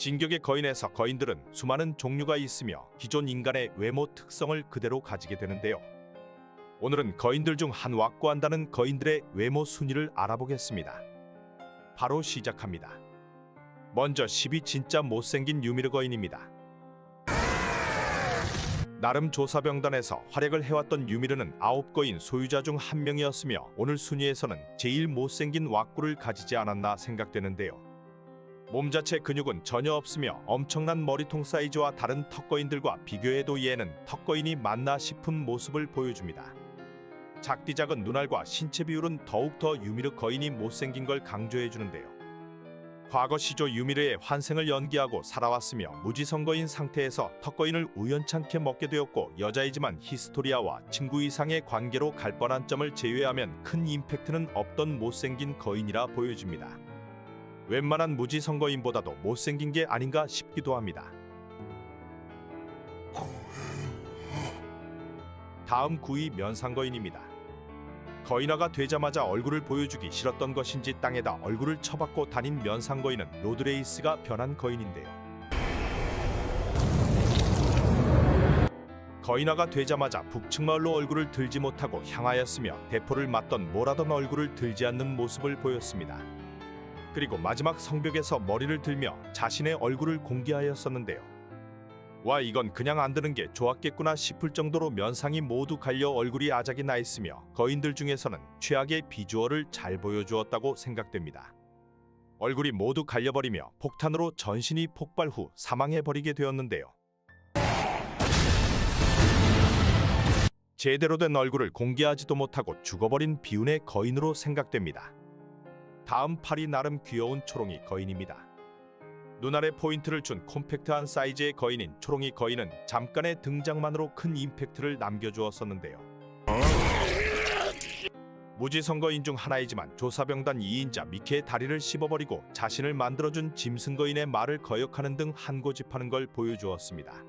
진격의 거인에서 거인들은 수많은 종류가 있으며 기존 인간의 외모 특성을 그대로 가지게 되는데요. 오늘은 거인들 중 한 확고한다는 거인들의 외모 순위를 알아보겠습니다. 바로 시작합니다. 먼저 10위 진짜 못생긴 유미르 거인입니다. 나름 조사병단에서 활약을 해왔던 유미르는 9거인 소유자 중 한 명이었으며 오늘 순위에서는 제일 못생긴 왁구를 가지지 않았나 생각되는데요. 몸 자체 근육은 전혀 없으며 엄청난 머리통 사이즈와 다른 턱거인들과 비교해도 얘는 턱거인이 맞나 싶은 모습을 보여줍니다. 작디 작은 눈알과 신체 비율은 더욱더 유미르 거인이 못생긴 걸 강조해주는데요. 과거 시조 유미르의 환생을 연기하고 살아왔으며 무지성거인 상태에서 턱거인을 우연찮게 먹게 되었고 여자이지만 히스토리아와 친구 이상의 관계로 갈 뻔한 점을 제외하면 큰 임팩트는 없던 못생긴 거인이라 보여집니다. 웬만한 무지성거인보다도 못생긴 게 아닌가 싶기도 합니다. 다음 9위 면상거인입니다. 거인화가 되자마자 얼굴을 보여주기 싫었던 것인지 땅에다 얼굴을 쳐박고 다닌 면상거인은 로드레이스가 변한 거인인데요. 거인화가 되자마자 북측마을로 얼굴을 들지 못하고 향하였으며 대포를 맞던 뭐라던 얼굴을 들지 않는 모습을 보였습니다. 그리고 마지막 성벽에서 머리를 들며 자신의 얼굴을 공개하였었는데요. 와, 이건 그냥 안 드는 게 좋았겠구나 싶을 정도로 면상이 모두 갈려 얼굴이 아작이 나 있으며 거인들 중에서는 최악의 비주얼을 잘 보여주었다고 생각됩니다. 얼굴이 모두 갈려버리며 폭탄으로 전신이 폭발 후 사망해버리게 되었는데요. 제대로 된 얼굴을 공개하지도 못하고 죽어버린 비운의 거인으로 생각됩니다. 다음 8위 나름 귀여운 초롱이 거인입니다. 눈알에 포인트를 준 콤팩트한 사이즈의 거인인 초롱이 거인은 잠깐의 등장만으로 큰 임팩트를 남겨주었었는데요. 무지성거인 중 하나이지만 조사병단 2인자 미케의 다리를 씹어버리고 자신을 만들어준 짐승거인의 말을 거역하는 등 한고집하는 걸 보여주었습니다.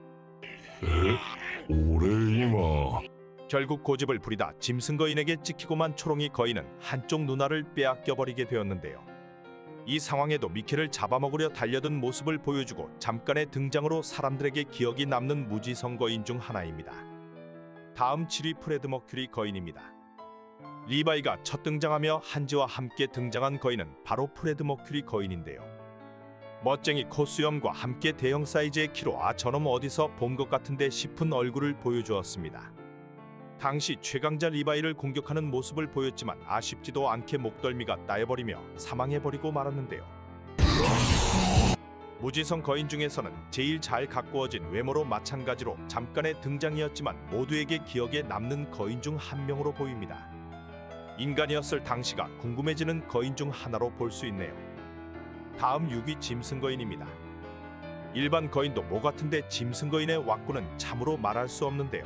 결국 고집을 부리다 짐승거인에게 찍히고만 초롱이 거인은 한쪽 눈알을 빼앗겨버리게 되었는데요. 이 상황에도 미케를 잡아먹으려 달려든 모습을 보여주고 잠깐의 등장으로 사람들에게 기억이 남는 무지성거인 중 하나입니다. 다음 7위 프레드 머큐리 거인입니다. 리바이가 첫 등장하며 한지와 함께 등장한 거인은 바로 프레드 머큐리 거인인데요. 멋쟁이 코수염과 함께 대형 사이즈의 키로 저놈 어디서 본 것 같은데 싶은 얼굴을 보여주었습니다. 당시 최강자 리바이를 공격하는 모습을 보였지만 아쉽지도 않게 목덜미가 따여버리며 사망해버리고 말았는데요. 무지성 거인 중에서는 제일 잘 가꾸어진 외모로 마찬가지로 잠깐의 등장이었지만 모두에게 기억에 남는 거인 중 한 명으로 보입니다. 인간이었을 당시가 궁금해지는 거인 중 하나로 볼 수 있네요. 다음 6위 짐승거인입니다. 일반 거인도 뭐 같은데 짐승거인의 왁구는 참으로 말할 수 없는데요.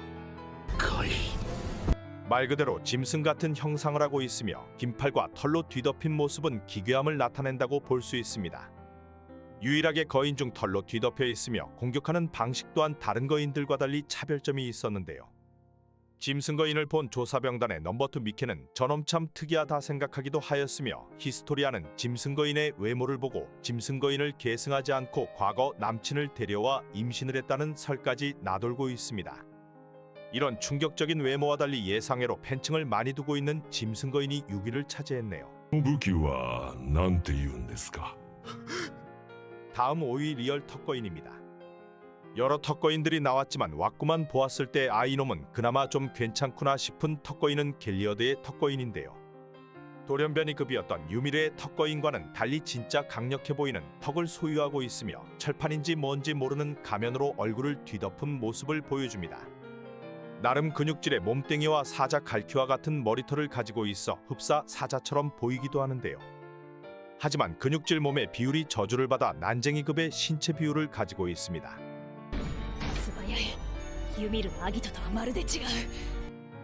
말 그대로 짐승 같은 형상을 하고 있으며 긴팔과 털로 뒤덮인 모습은 기괴함을 나타낸다고 볼 수 있습니다. 유일하게 거인 중 털로 뒤덮여 있으며 공격하는 방식 또한 다른 거인들과 달리 차별점이 있었는데요. 짐승거인을 본 조사병단의 넘버2 미케는 저놈 참 특이하다 생각하기도 하였으며 히스토리아는 짐승거인의 외모를 보고 짐승거인을 계승하지 않고 과거 남친을 데려와 임신을 했다는 설까지 나돌고 있습니다. 이런 충격적인 외모와 달리 예상외로 팬층을 많이 두고 있는 짐승거인이 6위를 차지했네요. 다음 5위 리얼 턱거인입니다. 여러 턱거인들이 나왔지만 왁구만 보았을 때 이놈은 그나마 좀 괜찮구나 싶은 턱거인은 갤리어드의 턱거인인데요. 돌연변이 급이었던 유미르의 턱거인과는 달리 진짜 강력해 보이는 턱을 소유하고 있으며 철판인지 뭔지 모르는 가면으로 얼굴을 뒤덮은 모습을 보여줍니다. 나름 근육질의 몸뚱이와 사자 갈퀴와 같은 머리털을 가지고 있어 흡사 사자처럼 보이기도 하는데요. 하지만 근육질 몸의 비율이 저주를 받아 난쟁이급의 신체 비율을 가지고 있습니다.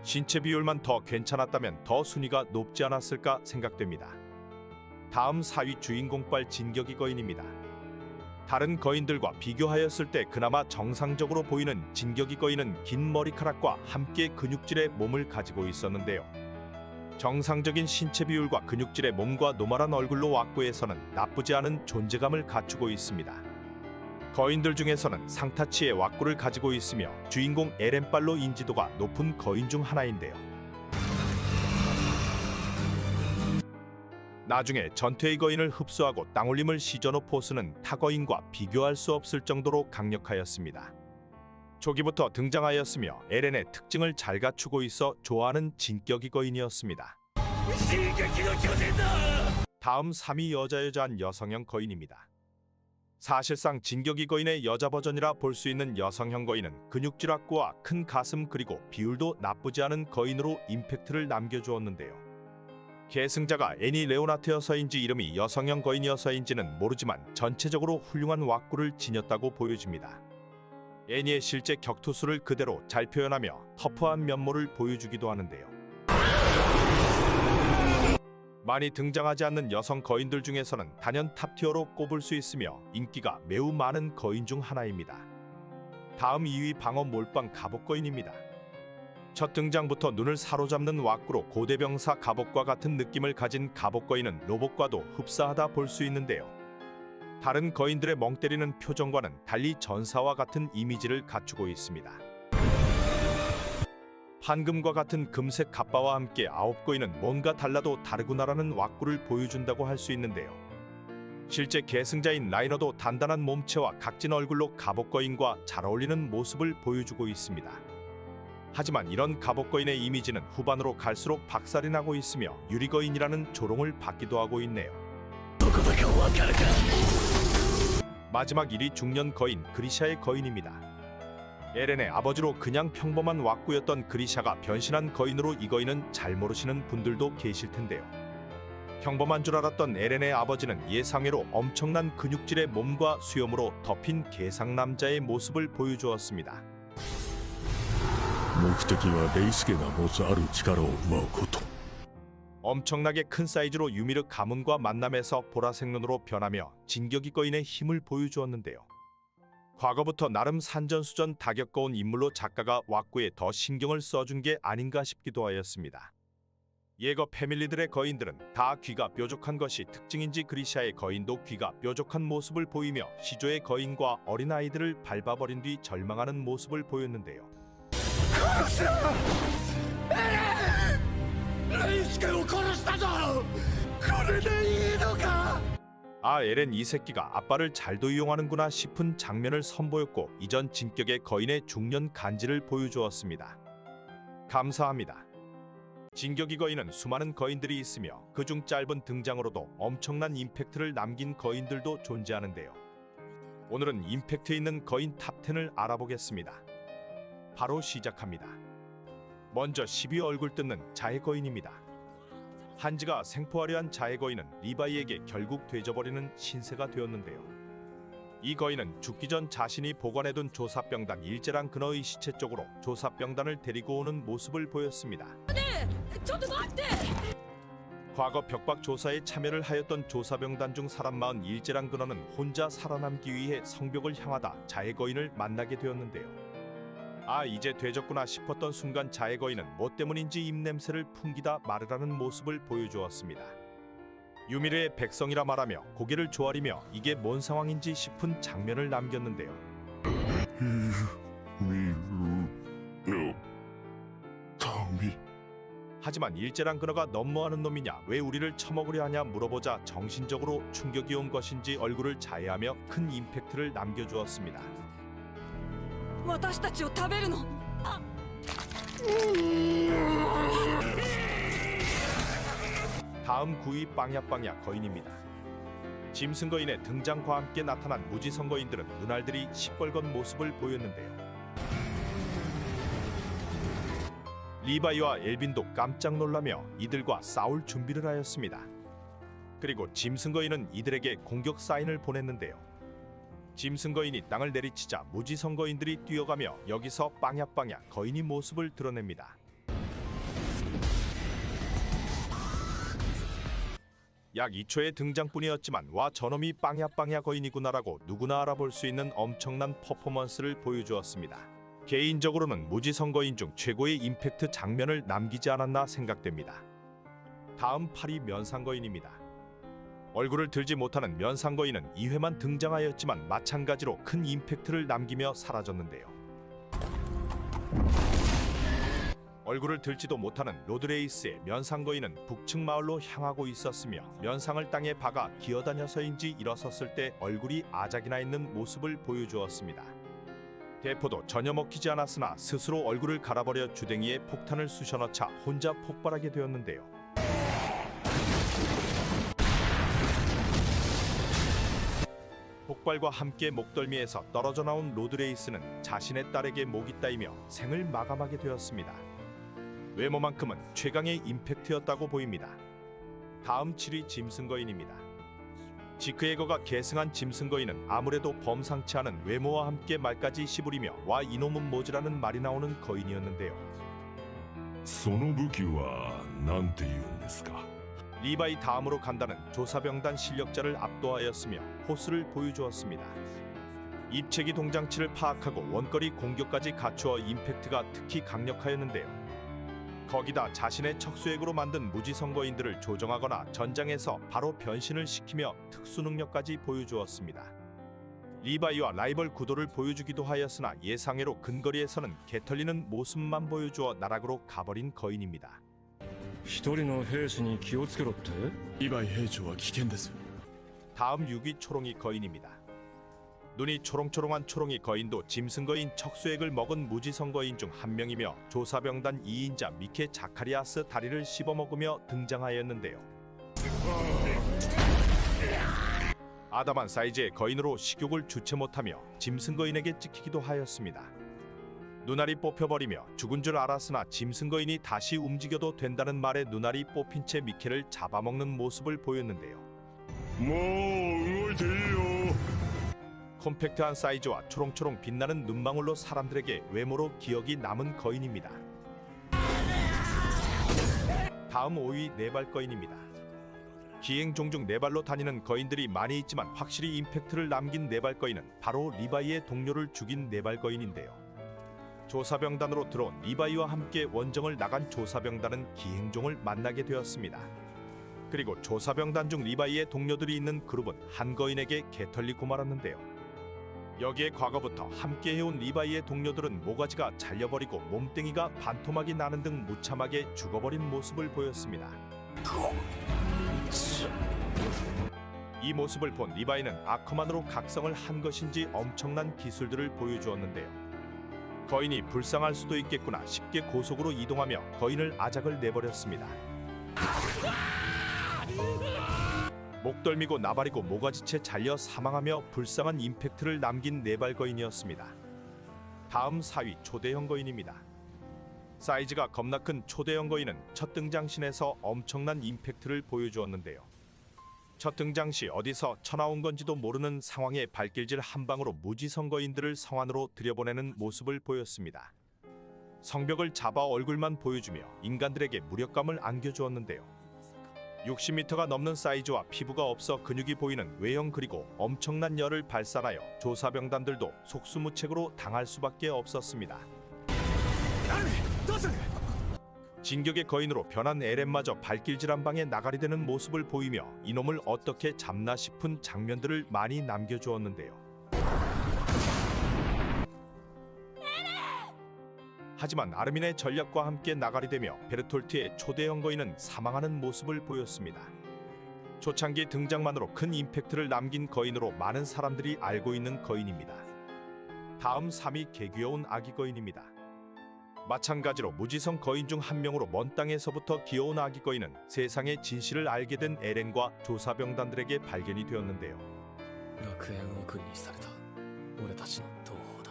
신체 비율만 더 괜찮았다면 더 순위가 높지 않았을까 생각됩니다. 다음 4위 주인공빨 진격이 거인입니다. 다른 거인들과 비교하였을 때 그나마 정상적으로 보이는 진격이 거인은 긴 머리카락과 함께 근육질의 몸을 가지고 있었는데요. 정상적인 신체 비율과 근육질의 몸과 노멀한 얼굴로 왁구에서는 나쁘지 않은 존재감을 갖추고 있습니다. 거인들 중에서는 상타치의 왁구를 가지고 있으며 주인공 에렌빨로 인지도가 높은 거인 중 하나인데요. 나중에 전투의 거인을 흡수하고 땅올림을 시저노 포스는 타거인과 비교할 수 없을 정도로 강력하였습니다. 초기부터 등장하였으며 에렌의 특징을 잘 갖추고 있어 좋아하는 진격이 거인이었습니다. 다음 3위 여자여자한 여성형 거인입니다. 사실상 진격이 거인의 여자 버전이라 볼 수 있는 여성형 거인은 근육질 확고와 큰 가슴 그리고 비율도 나쁘지 않은 거인으로 임팩트를 남겨주었는데요. 계승자가 애니 레오나트여서인지 이름이 여성형 거인이어서인지는 모르지만 전체적으로 훌륭한 왁구를 지녔다고 보여집니다. 애니의 실제 격투수를 그대로 잘 표현하며 터프한 면모를 보여주기도 하는데요. 많이 등장하지 않는 여성 거인들 중에서는 단연 탑티어로 꼽을 수 있으며 인기가 매우 많은 거인 중 하나입니다. 다음 2위 방어 몰빵 갑옷 거인입니다. 첫 등장부터 눈을 사로잡는 왁구로 고대병사 갑옷과 같은 느낌을 가진 갑옷 거인은 로봇과도 흡사하다 볼 수 있는데요. 다른 거인들의 멍 때리는 표정과는 달리 전사와 같은 이미지를 갖추고 있습니다. 황금과 같은 금색 갑바와 함께 아홉 거인은 뭔가 달라도 다르구나라는 왁구를 보여준다고 할 수 있는데요. 실제 계승자인 라이너도 단단한 몸체와 각진 얼굴로 갑옷 거인과 잘 어울리는 모습을 보여주고 있습니다. 하지만 이런 갑옷 거인의 이미지는 후반으로 갈수록 박살이 나고 있으며 유리 거인이라는 조롱을 받기도 하고 있네요. 마지막 1위 중년 거인 그리샤의 거인입니다. 에렌의 아버지로 그냥 평범한 왁구였던 그리샤가 변신한 거인으로 이 거인은 잘 모르시는 분들도 계실 텐데요. 평범한 줄 알았던 에렌의 아버지는 예상외로 엄청난 근육질의 몸과 수염으로 덮인 개상 남자의 모습을 보여주었습니다. 目的はレイスケが持つある力を奪うこと。 엄청나게 큰 사이즈로 유미르 가문과 만남에서 보라색 눈으로 변하며 진격이 거인의 힘을 보여주었는데요. 과거부터 나름 산전수전 다 겪어온 인물로 작가가 왁구에 더 신경을 써준 게 아닌가 싶기도 하였습니다. 예거 패밀리들의 거인들은 다 귀가 뾰족한 것이 특징인지 그리샤의 거인도 귀가 뾰족한 모습을 보이며 시조의 거인과 어린아이들을 밟아버린 뒤 절망하는 모습을 보였는데요. 아, 에렌 이 새끼가 아빠를 잘도 이용하는구나 싶은 장면을 선보였고 이전 진격의 거인의 중년 간지를 보여주었습니다. 감사합니다. 진격이 거인은 수많은 거인들이 있으며 그중 짧은 등장으로도 엄청난 임팩트를 남긴 거인들도 존재하는데요. 오늘은 임팩트 있는 거인 탑10을 알아보겠습니다. 바로 시작합니다. 먼저 10위 얼굴 뜯는 자해 거인입니다. 한지가 생포하려 한 자해 거인은 리바이에게 결국 되져버리는 신세가 되었는데요. 이 거인은 죽기 전 자신이 보관해둔 조사병단 일제랑 그너의 시체 쪽으로 조사병단을 데리고 오는 모습을 보였습니다. 과거 벽박 조사에 참여를 하였던 조사병단 중 사람 41제랑 그너는 혼자 살아남기 위해 성벽을 향하다 자해 거인을 만나게 되었는데요. 아, 이제 되졌구나 싶었던 순간 자해 거인은 뭐 때문인지 입냄새를 풍기다 마르라는 모습을 보여주었습니다. 유미르의 백성이라 말하며 고개를 조아리며 이게 뭔 상황인지 싶은 장면을 남겼는데요. 하지만 일제랑 그너가 너무하는 놈이냐, 왜 우리를 처먹으려 하냐 물어보자 정신적으로 충격이 온 것인지 얼굴을 자해하며 큰 임팩트를 남겨주었습니다. 다음 9위 빵야빵야 거인입니다. 짐승 거인의 등장과 함께 나타난 무지성 거인들은 눈알들이 시뻘건 모습을 보였는데요. 리바이와 엘빈도 깜짝 놀라며 이들과 싸울 준비를 하였습니다. 그리고 짐승 거인은 이들에게 공격 사인을 보냈는데요. 짐승 거인이 땅을 내리치자 무지성 거인들이 뛰어가며 여기서 빵야빵야 거인이 모습을 드러냅니다. 약 2초의 등장뿐이었지만 와 저놈이 빵야빵야 거인이구나라고 누구나 알아볼 수 있는 엄청난 퍼포먼스를 보여주었습니다. 개인적으로는 무지성 거인 중 최고의 임팩트 장면을 남기지 않았나 생각됩니다. 다음 8위 면상 거인입니다. 얼굴을 들지 못하는 면상거인은 2회만 등장하였지만 마찬가지로 큰 임팩트를 남기며 사라졌는데요. 얼굴을 들지도 못하는 로드레이스의 면상거인은 북측 마을로 향하고 있었으며 면상을 땅에 박아 기어다녀서인지 일어섰을 때 얼굴이 아작이나 있는 모습을 보여주었습니다. 대포도 전혀 먹히지 않았으나 스스로 얼굴을 갈아버려 주댕이에 폭탄을 쑤셔넣자 혼자 폭발하게 되었는데요. 폭발과 함께 목덜미에서 떨어져 나온 로드레이스는 자신의 딸에게 목이 따이며 생을 마감하게 되었습니다. 외모만큼은 최강의 임팩트였다고 보입니다. 다음 7위 짐승거인입니다. 지크예거가 계승한 짐승거인은 아무래도 범상치 않은 외모와 함께 말까지 씹으리며 와 이놈은 뭐지라는 말이 나오는 거인이었는데요. その武器は何て言うんですか 리바이 다음으로 간다는 조사병단 실력자를 압도하였으며 포스를 보여주었습니다. 입체기 동장치를 파악하고 원거리 공격까지 갖추어 임팩트가 특히 강력하였는데요. 거기다 자신의 척수액으로 만든 무지성거인들을 조정하거나 전장에서 바로 변신을 시키며 특수 능력까지 보여주었습니다. 리바이와 라이벌 구도를 보여주기도 하였으나 예상외로 근거리에서는 개털리는 모습만 보여주어 나락으로 가버린 거인입니다. 一人の兵士に気をつけろって？リヴァイ兵長は危険です。 다음 6위 초롱이 거인입니다. 눈이 초롱초롱한 초롱이 거인도 짐승거인 척수액을 먹은 무지성거인 중 한 명이며 조사병단 2인자 미케 자카리아스 다리를 씹어먹으며 등장하였는데요. 아담한 사이즈의 거인으로 식욕을 주체 못하며 짐승거인에게 찍히기도 하였습니다. 눈알이 뽑혀버리며 죽은 줄 알았으나 짐승거인이 다시 움직여도 된다는 말에 눈알이 뽑힌 채 미케를 잡아먹는 모습을 보였는데요. もう動いていいよ 콤팩트한 사이즈와 초롱초롱 빛나는 눈망울로 사람들에게 외모로 기억이 남은 거인입니다. 다음 5위 네발거인입니다. 기행종 중 네발로 다니는 거인들이 많이 있지만 확실히 임팩트를 남긴 네발거인은 바로 리바이의 동료를 죽인 네발거인인데요. 조사병단으로 들어온 리바이와 함께 원정을 나간 조사병단은 기행종을 만나게 되었습니다. 그리고 조사병단 중 리바이의 동료들이 있는 그룹은 한 거인에게 개털리고 말았는데요. 여기에 과거부터 함께 해온 리바이의 동료들은 모가지가 잘려버리고 몸뚱이가 반토막이 나는 등 무참하게 죽어버린 모습을 보였습니다. 이 모습을 본 리바이는 아커만으로 각성을 한 것인지 엄청난 기술들을 보여주었는데요. 거인이 불쌍할 수도 있겠구나 쉽게 고속으로 이동하며 거인을 아작을 내버렸습니다. 목덜미고 나발이고 모가지채 잘려 사망하며 불쌍한 임팩트를 남긴 네발 거인이었습니다. 다음 4위 초대형 거인입니다. 사이즈가 겁나 큰 초대형 거인은 첫 등장신에서 엄청난 임팩트를 보여주었는데요. 첫 등장 시 어디서 쳐나온 건지도 모르는 상황에 발길질 한 방으로 무지성 거인들을 성 안으로 들여보내는 모습을 보였습니다. 성벽을 잡아 얼굴만 보여주며 인간들에게 무력감을 안겨주었는데요. 60m가 넘는 사이즈와 피부가 없어 근육이 보이는 외형 그리고 엄청난 열을 발산하여 조사병단들도 속수무책으로 당할 수밖에 없었습니다. 진격의 거인으로 변한 에렌마저 발길질 한 방에 나가리 되는 모습을 보이며 이놈을 어떻게 잡나 싶은 장면들을 많이 남겨주었는데요. 하지만 아르민의 전략과 함께 나가리 되며 베르톨트의 초대형 거인은 사망하는 모습을 보였습니다. 초창기 등장만으로 큰 임팩트를 남긴 거인으로 많은 사람들이 알고 있는 거인입니다. 다음 3위 개귀여운 아기 거인입니다. 마찬가지로 무지성 거인 중 한 명으로 먼 땅에서부터 귀여운 아기 거인은 세상의 진실을 알게 된 에렌과 조사병단들에게 발견이 되었는데요. 楽園を国にされた俺たちの同胞だ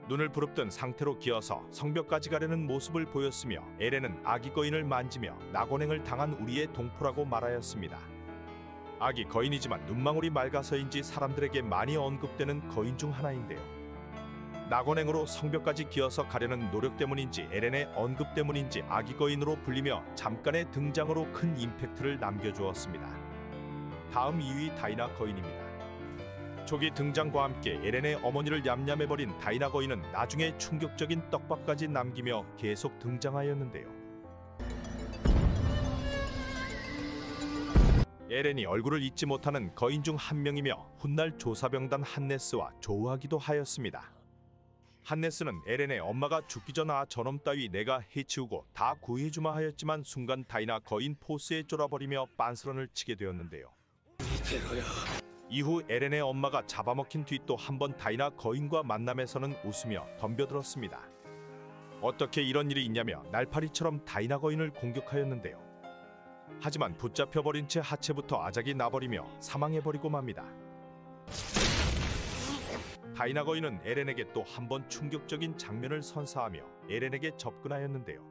눈을 부릅뜬 상태로 기어서 성벽까지 가려는 모습을 보였으며 에렌은 아기 거인을 만지며 낙원행을 당한 우리의 동포라고 말하였습니다. 아기 거인이지만 눈망울이 맑아서인지 사람들에게 많이 언급되는 거인 중 하나인데요. 낙원행으로 성벽까지 기어서 가려는 노력 때문인지 에렌의 언급 때문인지 아기 거인으로 불리며 잠깐의 등장으로 큰 임팩트를 남겨주었습니다. 다음 2위 다이나 거인입니다. 초기 등장과 함께 에렌의 어머니를 얌얌해버린 다이나 거인은 나중에 충격적인 떡밥까지 남기며 계속 등장하였는데요. 에렌이 얼굴을 잊지 못하는 거인 중 한 명이며 훗날 조사병단 한네스와 조우하기도 하였습니다. 한네스는 에렌의 엄마가 죽기 전 저놈 따위 내가 해치우고 다 구해주마 하였지만 순간 다이나 거인 포스에 쫄아버리며 빤스런을 치게 되었는데요. 테러야. 이후 에렌의 엄마가 잡아먹힌 뒤 또 한 번 다이나 거인과 만남에서는 웃으며 덤벼들었습니다. 어떻게 이런 일이 있냐며 날파리처럼 다이나 거인을 공격하였는데요. 하지만 붙잡혀버린 채 하체부터 아작이 나버리며 사망해버리고 맙니다. 다이나 거인은 에렌에게 또 한 번 충격적인 장면을 선사하며 에렌에게 접근하였는데요.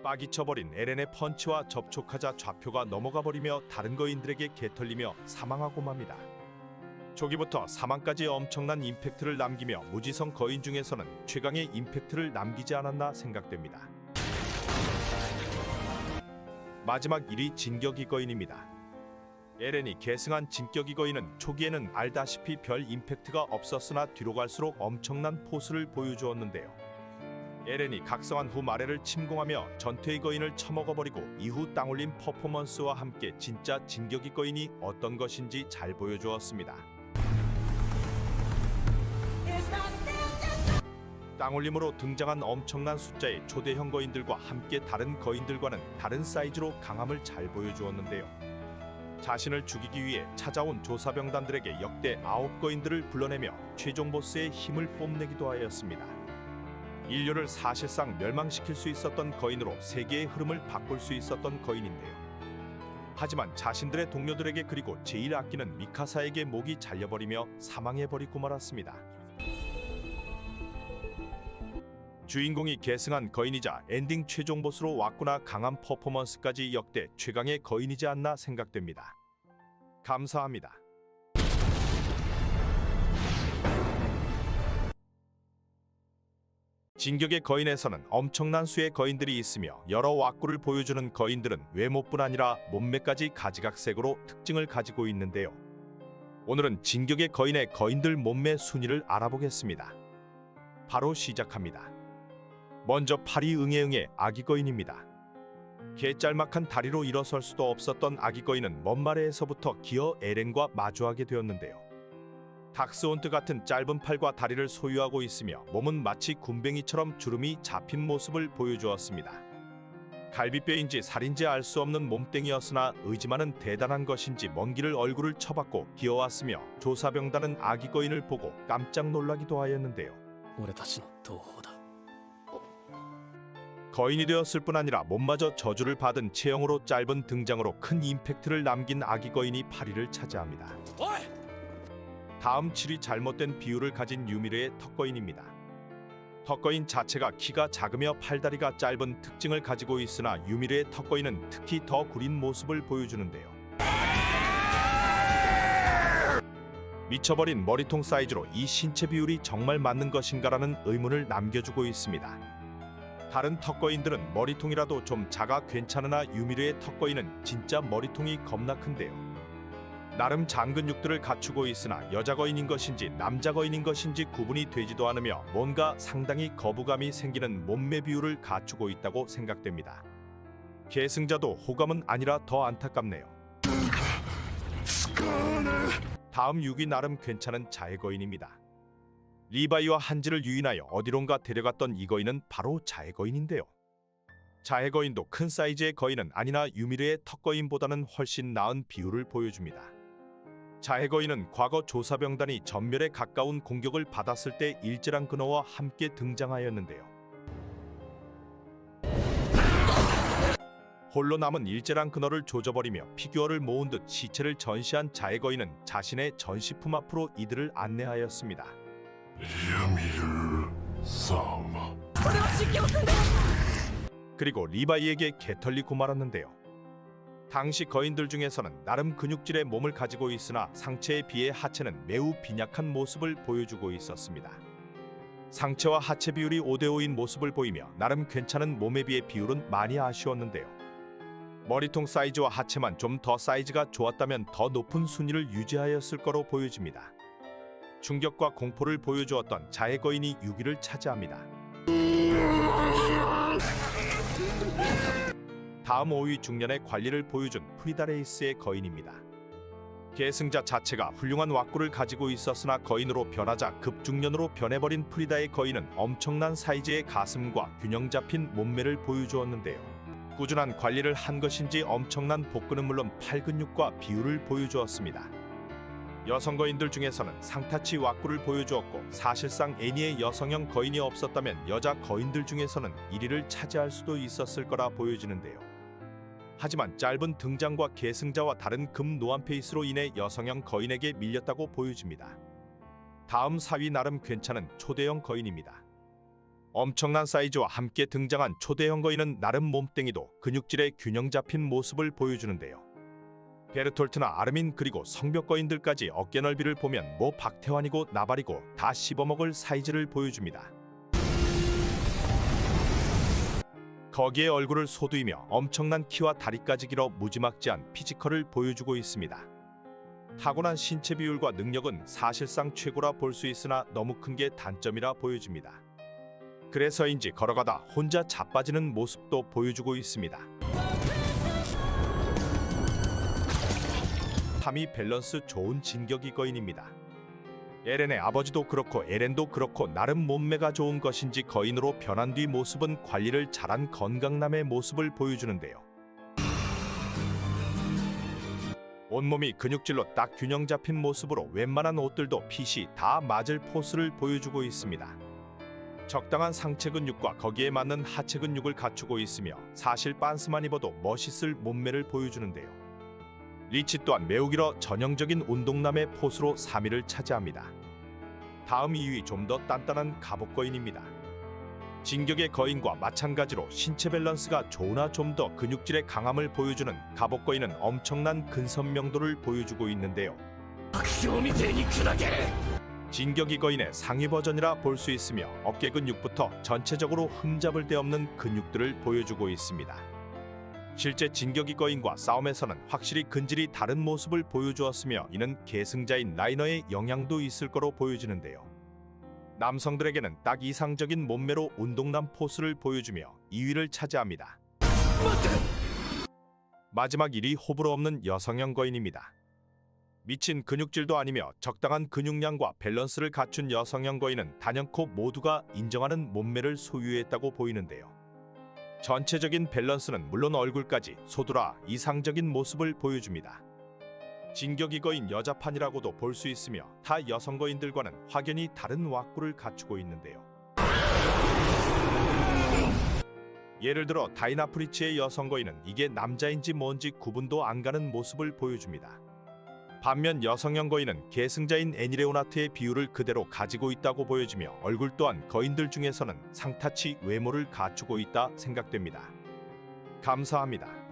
빠기쳐버린 에렌의 펀치와 접촉하자 좌표가 넘어가버리며 다른 거인들에게 개털리며 사망하고 맙니다. 초기부터 사망까지 엄청난 임팩트를 남기며 무지성 거인 중에서는 최강의 임팩트를 남기지 않았나 생각됩니다. 마지막 1위 진격이 거인입니다. 에렌이 계승한 진격이 거인은 초기에는 알다시피 별 임팩트가 없었으나 뒤로 갈수록 엄청난 포스를 보여주었는데요. 에렌이 각성한 후 마레를 침공하며 전투의 거인을 처먹어버리고 이후 땅올림 퍼포먼스와 함께 진짜 진격이 거인이 어떤 것인지 잘 보여주었습니다. 땅올림으로 등장한 엄청난 숫자의 초대형 거인들과 함께 다른 거인들과는 다른 사이즈로 강함을 잘 보여주었는데요. 자신을 죽이기 위해 찾아온 조사병단들에게 역대 9거인들을 불러내며 최종 보스의 힘을 뽐내기도 하였습니다. 인류를 사실상 멸망시킬 수 있었던 거인으로 세계의 흐름을 바꿀 수 있었던 거인인데요. 하지만 자신들의 동료들에게 그리고 제일 아끼는 미카사에게 목이 잘려버리며 사망해버리고 말았습니다. 주인공이 계승한 거인이자 엔딩 최종 보스로 왔구나. 강한 퍼포먼스까지 역대 최강의 거인이지 않나 생각됩니다. 감사합니다. 진격의 거인에서는 엄청난 수의 거인들이 있으며 여러 왁구를 보여주는 거인들은 외모뿐 아니라 몸매까지 가지각색으로 특징을 가지고 있는데요. 오늘은 진격의 거인의 거인들 몸매 순위를 알아보겠습니다. 바로 시작합니다. 먼저 파리 응애응애 아기 거인입니다. 개짤막한 다리로 일어설 수도 없었던 아기 거인은 먼 마레에서부터 기어 에렌과 마주하게 되었는데요. 닥스온트 같은 짧은 팔과 다리를 소유하고 있으며 몸은 마치 군뱅이처럼 주름이 잡힌 모습을 보여주었습니다. 갈비뼈인지 살인지 알 수 없는 몸뚱이였으나 의지만은 대단한 것인지 먼 길을 얼굴을 쳐박고 기어왔으며 조사병단은 아기 거인을 보고 깜짝 놀라기도 하였는데요. 俺たちの同胞だ。 거인이 되었을 뿐 아니라 몸마저 저주를 받은 체형으로 짧은 등장으로 큰 임팩트를 남긴 아기 거인이 8위를 차지합니다. 다음 7위 잘못된 비율을 가진 유미르의 턱거인입니다. 턱거인 자체가 키가 작으며 팔다리가 짧은 특징을 가지고 있으나 유미르의 턱거인은 특히 더 구린 모습을 보여주는데요. 미쳐버린 머리통 사이즈로 이 신체 비율이 정말 맞는 것인가라는 의문을 남겨주고 있습니다. 다른 턱거인들은 머리통이라도 좀 작아 괜찮으나 유미르의 턱거인은 진짜 머리통이 겁나 큰데요. 나름 장근육들을 갖추고 있으나 여자 거인인 것인지 남자 거인인 것인지 구분이 되지도 않으며 뭔가 상당히 거부감이 생기는 몸매 비율을 갖추고 있다고 생각됩니다. 계승자도 호감은 아니라 더 안타깝네요. 다음 6위 나름 괜찮은 자해 거인입니다. 리바이와 한지를 유인하여 어디론가 데려갔던 이 거인은 바로 자해 거인인데요. 자해 거인도 큰 사이즈의 거인은 아니나 유미르의 턱거인보다는 훨씬 나은 비율을 보여줍니다. 자해 거인은 과거 조사병단이 전멸에 가까운 공격을 받았을 때 일제랑 근어와 함께 등장하였는데요. 홀로 남은 일제랑 근어를 조져버리며 피규어를 모은 듯 시체를 전시한 자해 거인은 자신의 전시품 앞으로 이들을 안내하였습니다. 유미르 사마. 그리고 리바이에게 개털리고 말았는데요. 당시 거인들 중에서는 나름 근육질의 몸을 가지고 있으나 상체에 비해 하체는 매우 빈약한 모습을 보여주고 있었습니다. 상체와 하체 비율이 5대5인 모습을 보이며 나름 괜찮은 몸에 비해 비율은 많이 아쉬웠는데요. 머리통 사이즈와 하체만 좀 더 사이즈가 좋았다면 더 높은 순위를 유지하였을 거로 보여집니다. 충격과 공포를 보여주었던 자해 거인이 6위를 차지합니다. 다음 5위 중년의 관리를 보여준 프리다 레이스의 거인입니다. 계승자 자체가 훌륭한 왁구를 가지고 있었으나 거인으로 변하자 급중년으로 변해버린 프리다의 거인은 엄청난 사이즈의 가슴과 균형 잡힌 몸매를 보여주었는데요. 꾸준한 관리를 한 것인지 엄청난 복근은 물론 팔 근육과 비율을 보여주었습니다. 여성 거인들 중에서는 상타치 왁구를 보여주었고 사실상 애니의 여성형 거인이 없었다면 여자 거인들 중에서는 1위를 차지할 수도 있었을 거라 보여지는데요. 하지만 짧은 등장과 계승자와 다른 금 노안 페이스로 인해 여성형 거인에게 밀렸다고 보여집니다. 다음 4위 나름 괜찮은 초대형 거인입니다. 엄청난 사이즈와 함께 등장한 초대형 거인은 나름 몸뚱이도 근육질의 균형 잡힌 모습을 보여주는데요. 베르톨트나 아르민 그리고 성벽 거인들까지 어깨 넓이를 보면 뭐 박태환이고 나발이고 다 씹어먹을 사이즈를 보여줍니다. 거기에 얼굴을 소두이며 엄청난 키와 다리까지 길어 무지막지한 피지컬을 보여주고 있습니다. 타고난 신체 비율과 능력은 사실상 최고라 볼 수 있으나 너무 큰 게 단점이라 보여집니다. 그래서인지 걸어가다 혼자 자빠지는 모습도 보여주고 있습니다. 3위 밸런스 좋은 진격이 거인입니다. 에렌의 아버지도 그렇고 에렌도 그렇고 나름 몸매가 좋은 것인지 거인으로 변한 뒤 모습은 관리를 잘한 건강남의 모습을 보여주는데요. 온몸이 근육질로 딱 균형 잡힌 모습으로 웬만한 옷들도 핏이 다 맞을 포스를 보여주고 있습니다. 적당한 상체 근육과 거기에 맞는 하체 근육을 갖추고 있으며 사실 빤스만 입어도 멋있을 몸매를 보여주는데요. 리치 또한 매우 길어 전형적인 운동남의 포스로 3위를 차지합니다. 다음 2위 좀 더 단단한 갑옷거인입니다. 진격의 거인과 마찬가지로 신체 밸런스가 좋으나 좀 더 근육질의 강함을 보여주는 갑옷거인은 엄청난 근선명도를 보여주고 있는데요. 진격이 거인의 상위 버전이라 볼 수 있으며 어깨 근육부터 전체적으로 흠잡을 데 없는 근육들을 보여주고 있습니다. 실제 진격이 거인과 싸움에서는 확실히 근질이 다른 모습을 보여주었으며 이는 계승자인 라이너의 영향도 있을 거로 보여지는데요. 남성들에게는 딱 이상적인 몸매로 운동남 포스를 보여주며 2위를 차지합니다. 마지막 1위 호불호 없는 여성형 거인입니다. 미친 근육질도 아니며 적당한 근육량과 밸런스를 갖춘 여성형 거인은 단연코 모두가 인정하는 몸매를 소유했다고 보이는데요. 전체적인 밸런스는 물론 얼굴까지 소두라 이상적인 모습을 보여줍니다. 진격이 거인 여자판이라고도 볼 수 있으며 타 여성 거인들과는 확연히 다른 왁구를 갖추고 있는데요. 예를 들어 다이나 프리치의 여성 거인은 이게 남자인지 뭔지 구분도 안 가는 모습을 보여줍니다. 반면 여성형 거인은 계승자인 애니레오나트의 비율을 그대로 가지고 있다고 보여지며 얼굴 또한 거인들 중에서는 상타치 외모를 갖추고 있다 생각됩니다. 감사합니다.